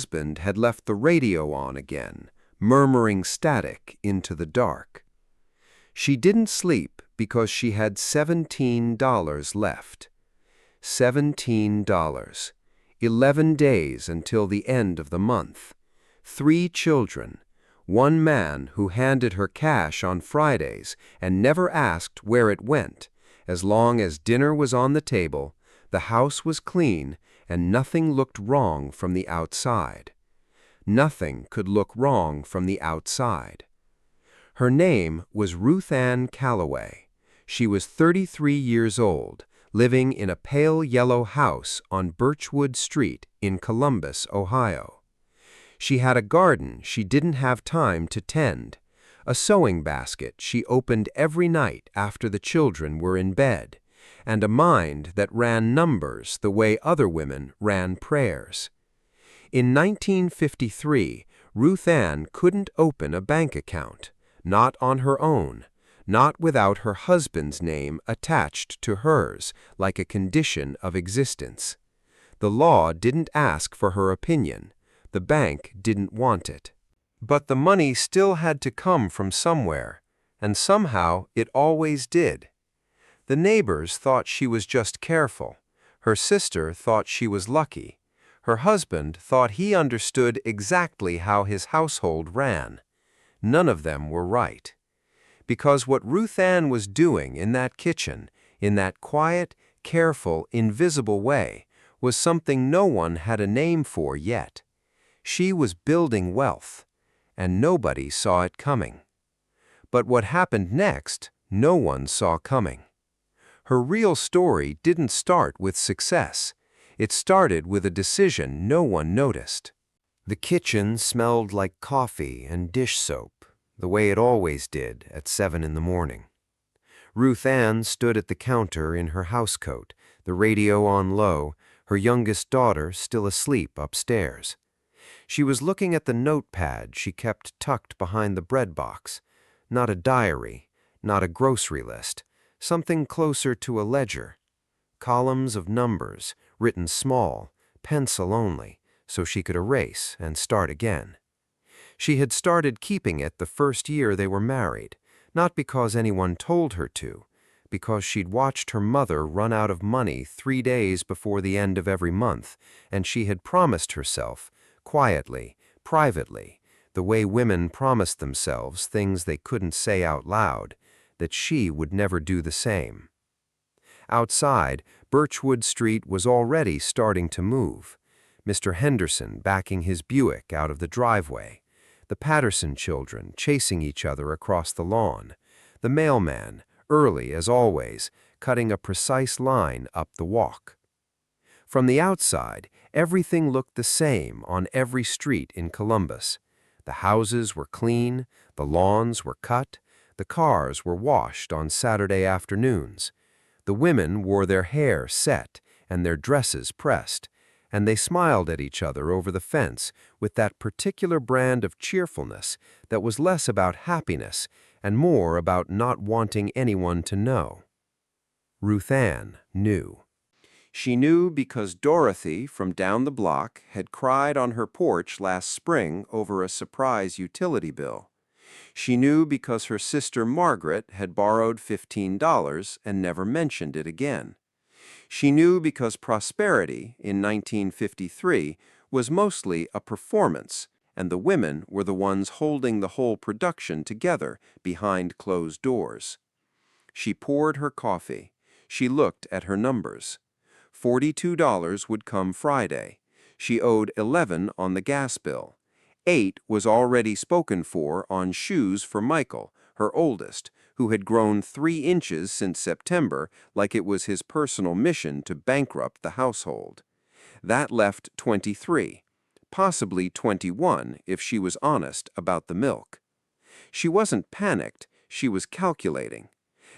Husband had left the radio on again, murmuring static into the dark. She didn't sleep because she had $17 left. $17. 11 days until the end of the month. 3 children. One man who handed her cash on Fridays and never asked where it went. As long as dinner was on the table, the house was clean, and nothing looked wrong from the outside. Nothing could look wrong from the outside. Her name was Ruth Ann Calloway. She was 33 years old, living in a pale yellow house on Birchwood Street in Columbus, Ohio. She had a garden she didn't have time to tend, a sewing basket she opened every night after the children were in bed, and a mind that ran numbers the way other women ran prayers. In 1953, Ruth Ann couldn't open a bank account, not on her own, not without her husband's name attached to hers like a condition of existence. The law didn't ask for her opinion. The bank didn't want it. But the money still had to come from somewhere, and somehow it always did. The neighbors thought she was just careful. Her sister thought she was lucky. Her husband thought he understood exactly how his household ran. None of them were right. Because what Ruth Ann was doing in that kitchen, in that quiet, careful, invisible way, was something no one had a name for yet. She was building wealth, and nobody saw it coming. But what happened next, no one saw coming. Her real story didn't start with success. It started with a decision no one noticed. The kitchen smelled like coffee and dish soap, the way it always did at 7 in the morning. Ruth Ann stood at the counter in her housecoat, the radio on low, her youngest daughter still asleep upstairs. She was looking at the notepad she kept tucked behind the bread box. Not a diary, not a grocery list, something closer to a ledger. Columns of numbers, written small, pencil only, so she could erase and start again. She had started keeping it the first year they were married, not because anyone told her to, because she'd watched her mother run out of money 3 days before the end of every month, and she had promised herself, quietly, privately, the way women promised themselves things they couldn't say out loud, that she would never do the same. Outside, Birchwood Street was already starting to move. Mr. Henderson backing his Buick out of the driveway, the Patterson children chasing each other across the lawn, the mailman, early as always, cutting a precise line up the walk. From the outside, everything looked the same on every street in Columbus. The houses were clean, the lawns were cut, the cars were washed on Saturday afternoons. The women wore their hair set and their dresses pressed, and they smiled at each other over the fence with that particular brand of cheerfulness that was less about happiness and more about not wanting anyone to know. Ruth Ann knew. She knew because Dorothy from down the block had cried on her porch last spring over a surprise utility bill. She knew because her sister Margaret had borrowed $15 and never mentioned it again. She knew because prosperity in 1953 was mostly a performance, and the women were the ones holding the whole production together behind closed doors. She poured her coffee. She looked at her numbers. $42 would come Friday. She owed $11 on the gas bill. $8 was already spoken for on shoes for Michael, her oldest, who had grown 3 inches since September, like it was his personal mission to bankrupt the household. That left 23, possibly 21 if she was honest about the milk. She wasn't panicked, she was calculating.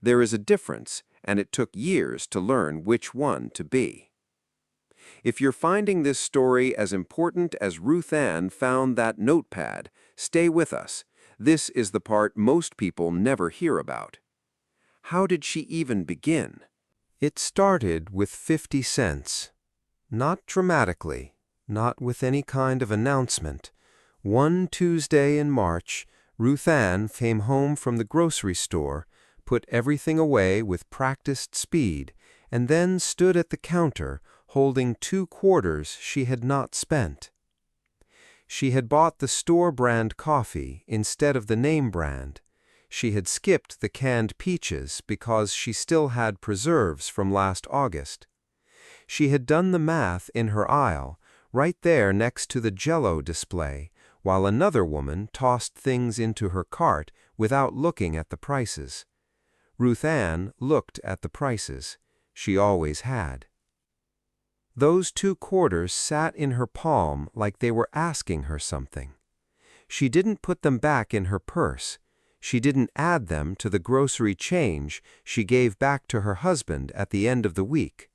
There is a difference, and it took years to learn which one to be. If you're finding this story as important as Ruth Ann found that notepad, stay with us. This is the part most people never hear about. How did she even begin? It started with 50 cents. Not dramatically, not with any kind of announcement. One Tuesday in March, Ruth Ann came home from the grocery store, put everything away with practiced speed, and then stood at the counter holding 2 quarters she had not spent. She had bought the store-brand coffee instead of the name brand. She had skipped the canned peaches because she still had preserves from last August. She had done the math in her aisle, right there next to the Jell-O display, while another woman tossed things into her cart without looking at the prices. Ruth Ann looked at the prices. She always had. Those 2 quarters sat in her palm like they were asking her something. She didn't put them back in her purse. She didn't add them to the grocery change she gave back to her husband at the end of the week.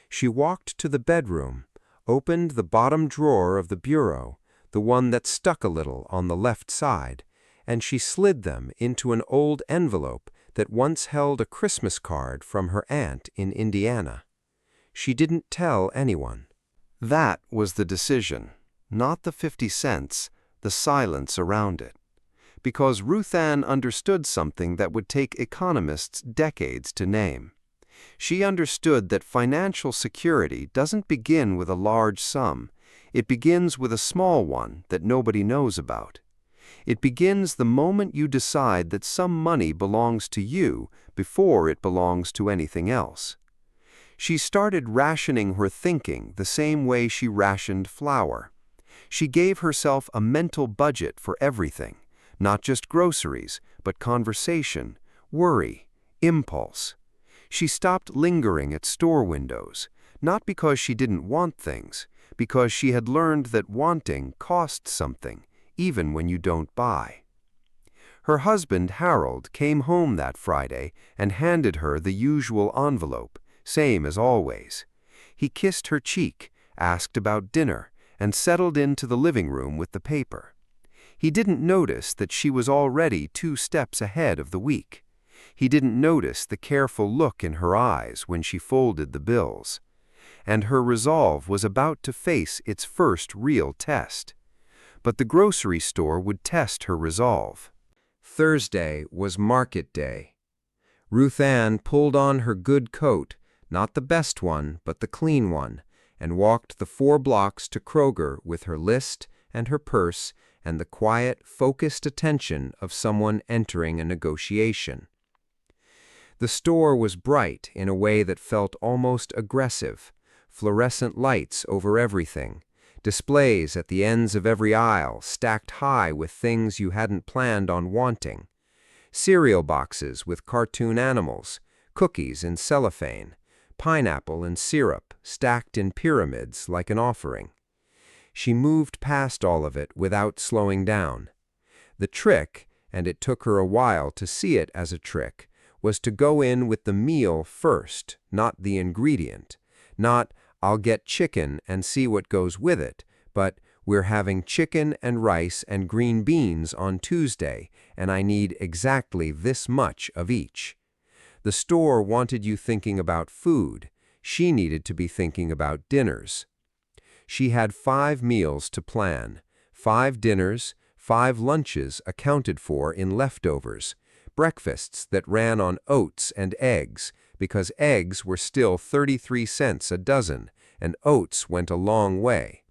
She walked to the bedroom, opened the bottom drawer of the bureau, the one that stuck a little on the left side, and she slid them into an old envelope that once held a Christmas card from her aunt in Indiana. She didn't tell anyone. That was the decision, not the 50 cents, the silence around it. Because Ruth Ann understood something that would take economists decades to name. She understood that financial security doesn't begin with a large sum. It begins with a small one that nobody knows about. It begins the moment you decide that some money belongs to you before it belongs to anything else. She started rationing her thinking the same way she rationed flour. She gave herself a mental budget for everything, not just groceries, but conversation, worry, impulse. She stopped lingering at store windows, not because she didn't want things, because she had learned that wanting costs something, even when you don't buy. Her husband, Harold, came home that Friday and handed her the usual envelope, same as always. He kissed her cheek, asked about dinner, and settled into the living room with the paper. He didn't notice that she was already 2 steps ahead of the week. He didn't notice the careful look in her eyes when she folded the bills. And her resolve was about to face its first real test. But the grocery store would test her resolve. Thursday was market day. Ruth Ann pulled on her good coat, not the best one, but the clean one, and walked the 4 blocks to Kroger with her list and her purse and the quiet, focused attention of someone entering a negotiation. The store was bright in a way that felt almost aggressive, fluorescent lights over everything, displays at the ends of every aisle stacked high with things you hadn't planned on wanting, cereal boxes with cartoon animals, cookies in cellophane, pineapple and syrup stacked in pyramids like an offering. She moved past all of it without slowing down. The trick, and it took her a while to see it as a trick, was to go in with the meal first, not the ingredient. Not, I'll get chicken and see what goes with it, but we're having chicken and rice and green beans on Tuesday, and I need exactly this much of each. The store wanted you thinking about food. She needed to be thinking about dinners. She had 5 meals to plan, 5 dinners, 5 lunches accounted for in leftovers, breakfasts that ran on oats and eggs, because eggs were still 33 cents a dozen, and oats went a long way.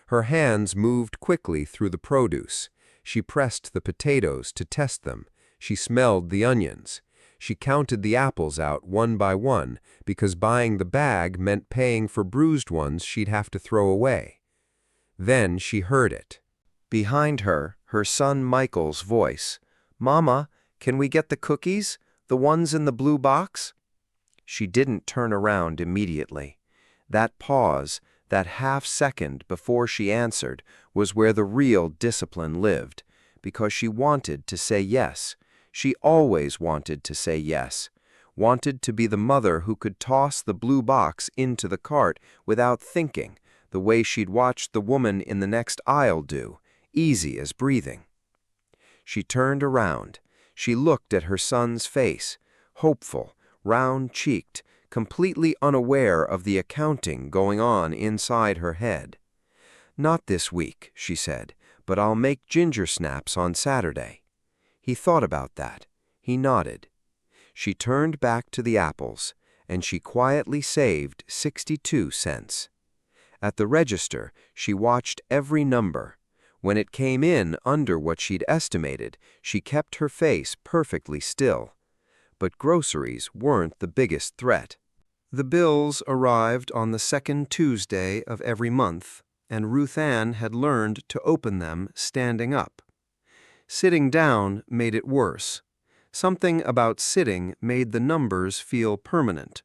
Her hands moved quickly through the produce. She pressed the potatoes to test them. She smelled the onions. She counted the apples out one by one, because buying the bag meant paying for bruised ones she'd have to throw away. Then she heard it. Behind her, her son Michael's voice. "Mama, can we get the cookies? The ones in the blue box?" She didn't turn around immediately. That pause, that half-second before she answered, was where the real discipline lived, because she wanted to say yes. She always wanted to say yes, wanted to be the mother who could toss the blue box into the cart without thinking, the way she'd watched the woman in the next aisle do, easy as breathing. She turned around. She looked at her son's face, hopeful, round-cheeked, completely unaware of the accounting going on inside her head. "Not this week," she said, "but I'll make ginger snaps on Saturday." He thought about that. He nodded. She turned back to the apples, and she quietly saved 62 cents. At the register, she watched every number. When it came in under what she'd estimated, she kept her face perfectly still. But groceries weren't the biggest threat. The bills arrived on the second Tuesday of every month, and Ruth Ann had learned to open them standing up. Sitting down made it worse. Something about sitting made the numbers feel permanent.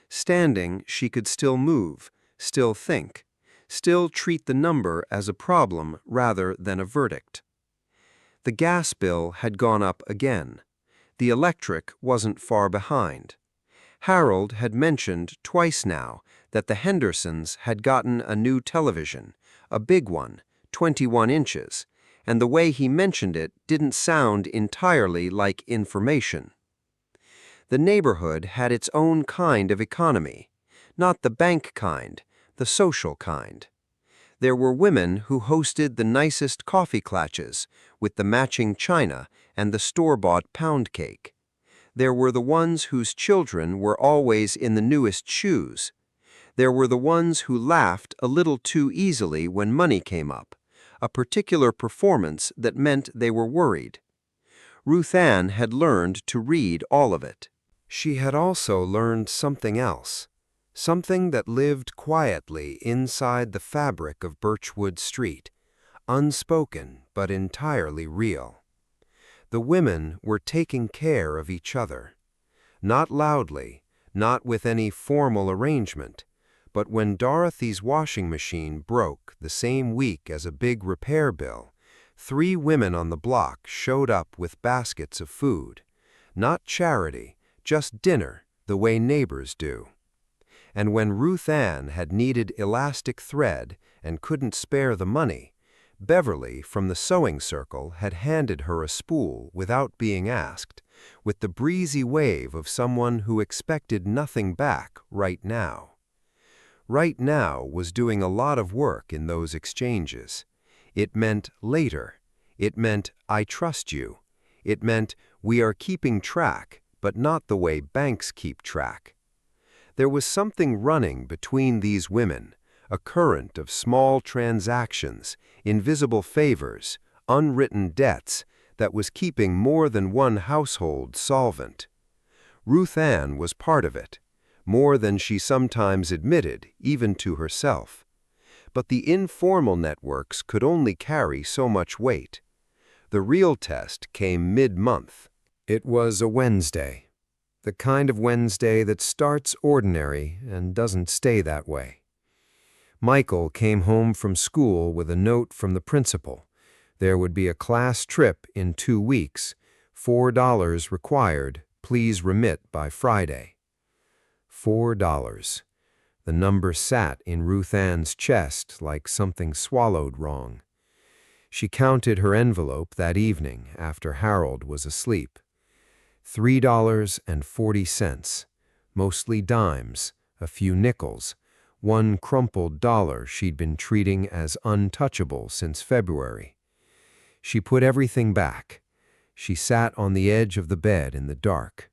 Standing, she could still move, still think, still treat the number as a problem rather than a verdict. The gas bill had gone up again. The electric wasn't far behind. Harold had mentioned twice now that the Hendersons had gotten a new television, a big one, 21 inches, and the way he mentioned it didn't sound entirely like information. The neighborhood had its own kind of economy, not the bank kind, the social kind. There were women who hosted the nicest coffee klatches with the matching china and the store-bought pound cake. There were the ones whose children were always in the newest shoes. There were the ones who laughed a little too easily when money came up, a particular performance that meant they were worried. Ruth Ann had learned to read all of it. She had also learned something else, something that lived quietly inside the fabric of Birchwood Street, unspoken but entirely real. The women were taking care of each other. Not loudly, not with any formal arrangement, but when Dorothy's washing machine broke the same week as a big repair bill, 3 women on the block showed up with baskets of food. Not charity, just dinner, the way neighbors do. And when Ruth Ann had needed elastic thread and couldn't spare the money, Beverly from the sewing circle had handed her a spool without being asked, with the breezy wave of someone who expected nothing back right now. Right now was doing a lot of work in those exchanges. It meant later. It meant I trust you. It meant we are keeping track, but not the way banks keep track. There was something running between these women, a current of small transactions, invisible favors, unwritten debts that was keeping more than one household solvent. Ruth Ann was part of it, more than she sometimes admitted, even to herself. But the informal networks could only carry so much weight. The real test came mid-month. It was a Wednesday, the kind of Wednesday that starts ordinary and doesn't stay that way. Michael came home from school with a note from the principal. There would be a class trip in 2 weeks, $4 required, please remit by Friday. $4. The number sat in Ruth Ann's chest like something swallowed wrong. She counted her envelope that evening after Harold was asleep. $3.40, mostly dimes, a few nickels, one crumpled dollar she'd been treating as untouchable since February. She put everything back. She sat on the edge of the bed in the dark.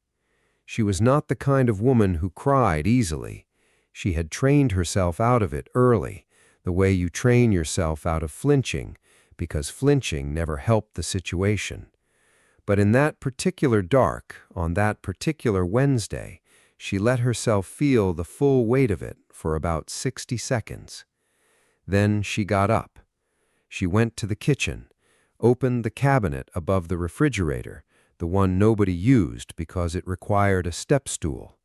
She was not the kind of woman who cried easily. She had trained herself out of it early, the way you train yourself out of flinching, because flinching never helped the situation. But in that particular dark, on that particular Wednesday, she let herself feel the full weight of it for about 60 seconds. Then she got up. She went to the kitchen, opened the cabinet above the refrigerator, the one nobody used because it required a step stool,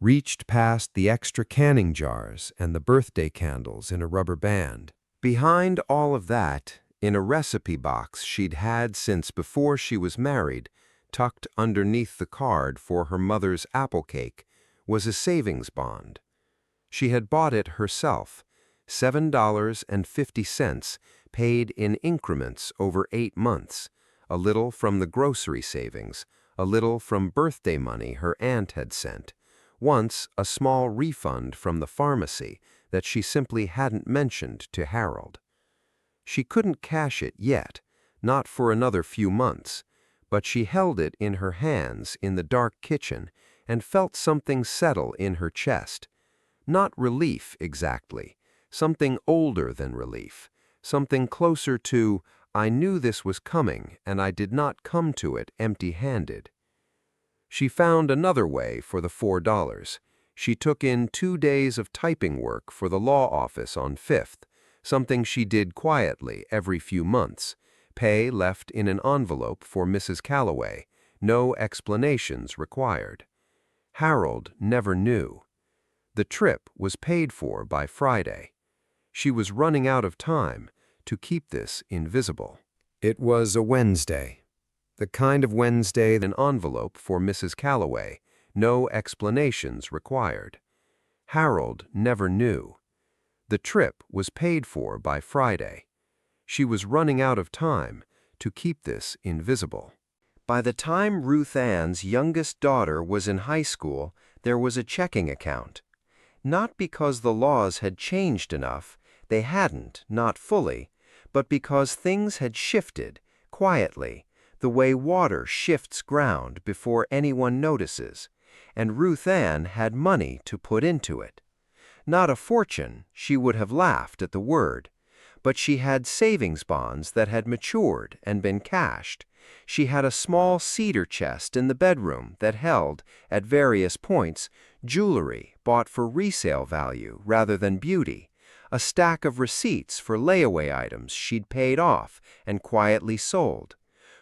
reached past the extra canning jars and the birthday candles in a rubber band. Behind all of that, in a recipe box she'd had since before she was married, tucked underneath the card for her mother's apple cake, was a savings bond. She had bought it herself, $7.50, paid in increments over 8 months, a little from the grocery savings, a little from birthday money her aunt had sent, once a small refund from the pharmacy that she simply hadn't mentioned to Harold. She couldn't cash it yet, not for another few months, but she held it in her hands in the dark kitchen and felt something settle in her chest. Not relief exactly, something older than relief, something closer to, "I knew this was coming and I did not come to it empty-handed." She found another way for the $4. She took in 2 days of typing work for the law office on Fifth, something she did quietly every few months, pay left in an envelope for Mrs. Calloway, no explanations required. Harold never knew. The trip was paid for by Friday. She was running out of time to keep this invisible. It was a Wednesday. The kind of Wednesday, an envelope for Mrs. Calloway, no explanations required. Harold never knew. The trip was paid for by Friday. She was running out of time to keep this invisible. By the time Ruth Ann's youngest daughter was in high school, there was a checking account. Not because the laws had changed enough, they hadn't, not fully, but because things had shifted, quietly, the way water shifts ground before anyone notices, and Ruth Ann had money to put into it. Not a fortune, she would have laughed at the word, but she had savings bonds that had matured and been cashed. She had a small cedar chest in the bedroom that held, at various points, jewelry bought for resale value rather than beauty, a stack of receipts for layaway items she'd paid off and quietly sold,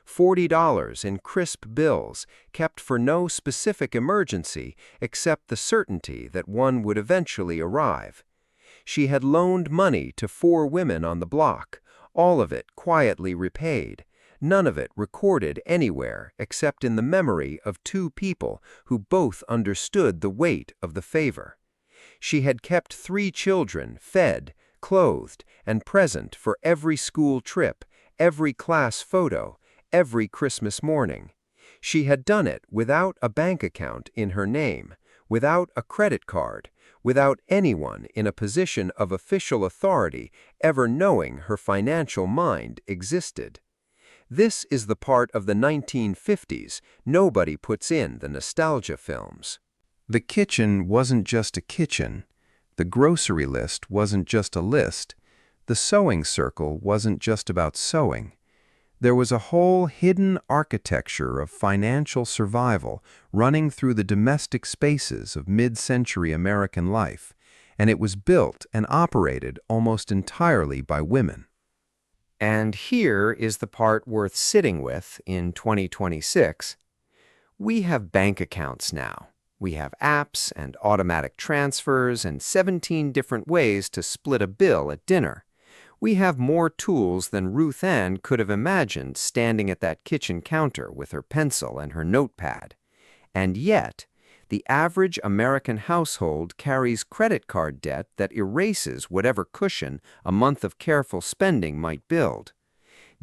$40 in crisp bills kept for no specific emergency except the certainty that one would eventually arrive. She had loaned money to 4 women on the block, all of it quietly repaid, none of it recorded anywhere except in the memory of 2 people who both understood the weight of the favor. She had kept 3 children fed, clothed, and present for every school trip, every class photo, every Christmas morning. She had done it without a bank account in her name, without a credit card, without anyone in a position of official authority ever knowing her financial mind existed. This is the part of the 1950s nobody puts in the nostalgia films. The kitchen wasn't just a kitchen. The grocery list wasn't just a list. The sewing circle wasn't just about sewing. There was a whole hidden architecture of financial survival running through the domestic spaces of mid-century American life, and it was built and operated almost entirely by women. And here is the part worth sitting with in 2026. We have bank accounts now. We have apps and automatic transfers and 17 different ways to split a bill at dinner. We have more tools than Ruth Ann could have imagined standing at that kitchen counter with her pencil and her notepad. And yet, the average American household carries credit card debt that erases whatever cushion a month of careful spending might build.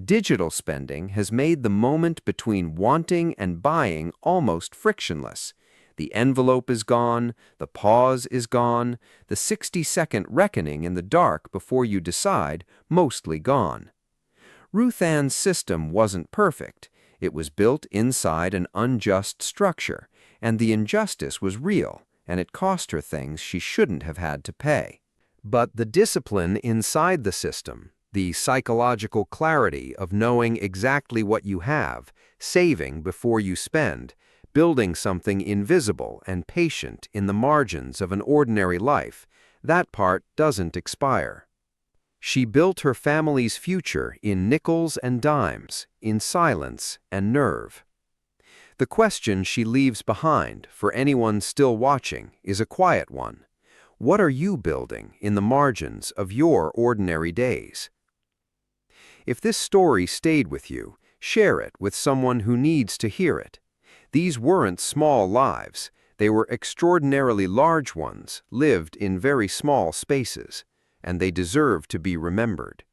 Digital spending has made the moment between wanting and buying almost frictionless. The envelope is gone, the pause is gone, the 60-second reckoning in the dark before you decide, mostly gone. Ruth Ann's system wasn't perfect. It was built inside an unjust structure, and the injustice was real, and it cost her things she shouldn't have had to pay. But the discipline inside the system, the psychological clarity of knowing exactly what you have, saving before you spend, building something invisible and patient in the margins of an ordinary life, that part doesn't expire. She built her family's future in nickels and dimes, in silence and nerve. The question she leaves behind for anyone still watching is a quiet one. What are you building in the margins of your ordinary days? If this story stayed with you, share it with someone who needs to hear it. These weren't small lives. They were extraordinarily large ones, lived in very small spaces, and they deserve to be remembered.